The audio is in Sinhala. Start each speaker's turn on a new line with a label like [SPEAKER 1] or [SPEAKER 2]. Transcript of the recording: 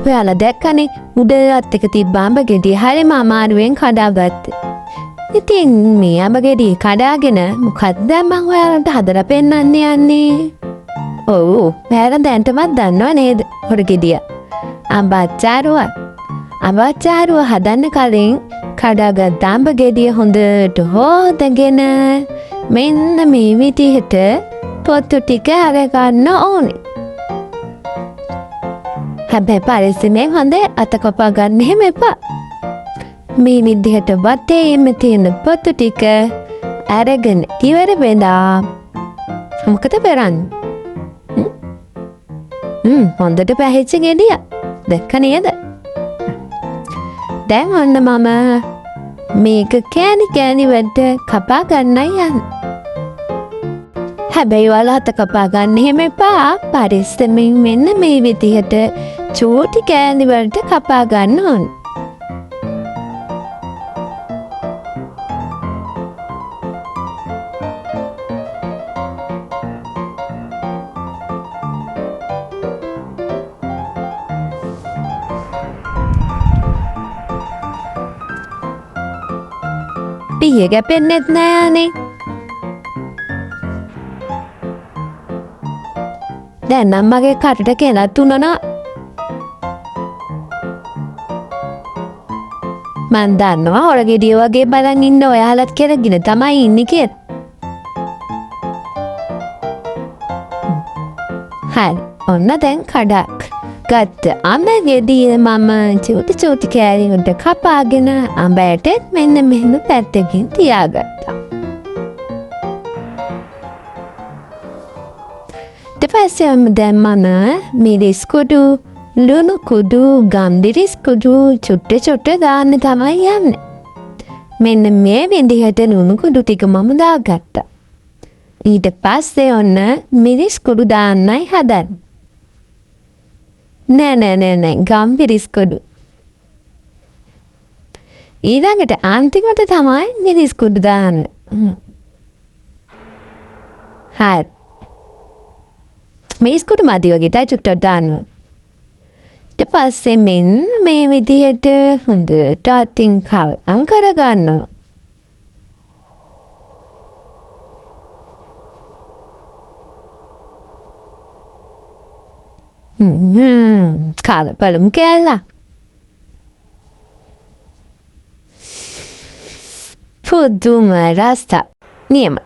[SPEAKER 1] ඔයාලා දැක්කනේ උඩත් එක තිබ්බ අඹ ගෙඩිය හරිම අමාරුවෙන් කඩාගත්තේ. ඉතින් මේ අඹ ගෙඩිය කඩාගෙන මොකක්ද මං ඔයාලට හදලා පෙන්නන්න යන්නේ? ඔව් මෑර දැන්ටමත් දන්නව නේද හොර ගෙඩිය. අඹ අච්චාරුව හදන්න කලින් කඩාගත් අඹ ගෙඩිය හොඳට හොදගෙන මෙන්න මේ විදිහට පොත්තු ටික අරගන්න ඕනේ. හැබැයි පරිස්සමෙන් හොඳ අත කපා ගන්න එහෙම එපා. මේ විදිහට වටේම තියෙන පොත්තු ටික අරගෙන ඉවර වෙලා මොකද කරන්නේ? හොඳට පැහැච්ච ගෙඩිය. දැක්ක නේද? දැන් ඔන්න මම මේක කෑලි වලට කපා ගන්නයි යන්නේ. හැබැයි ඔයාලා අත කපා ගන්න එහෙම එපා. පරිස්සමෙන් මෙන්න මේ විදිහට චූටි කෑලි වලට කපා ගන්න ඕන. පිය ගැපෙන්නෙත් නෑනේ. දැන් නම් මගේ කටට කෙලත් උනනා. මන් දන්නවා හොර ගෙඩිය වගේ බලන් ඉන්න ඔයාලත් කෙරගෙන තමයි ඉන්නේ කියලා. හරි ඔන්න දැන් කඩක් ගත්ත අඹ ගෙඩිය මම චූටි කෑලි වලට කපාගෙන අඹ ඇටෙත් මෙන්න මෙහෙම පැත්තකින් තියාගත්තා. ඊට පස්සේ දැන් මම මිරිස් කුඩු, ලුණු කුඩු, ගම්දිරිස් කුඩු චුට්ට දාන්න තමයි යන්නේ. මෙන්න මේ විදිහට ලුණු කුඩු ටික මම දාගත්තා. ඊට පස්සේ ඔන්න මිරිස් කුඩු දාන්නයි හදන්නේ. නෑ ගම්දිරිස් කුඩු. ඊළඟට අන්තිමට තමයි මිරිස් කුඩු දාන්න. හරි. මිරිස් කුඩු මදි වගේ තයි චුට්ටක් දාන්න. ඊට පස්සේ මෙන්න මේ විදිහට හොඳට අතින් කවම් කරගන්නවා. කාලා බලමු කෑල්ලා. පුදුම රස්සා. නියම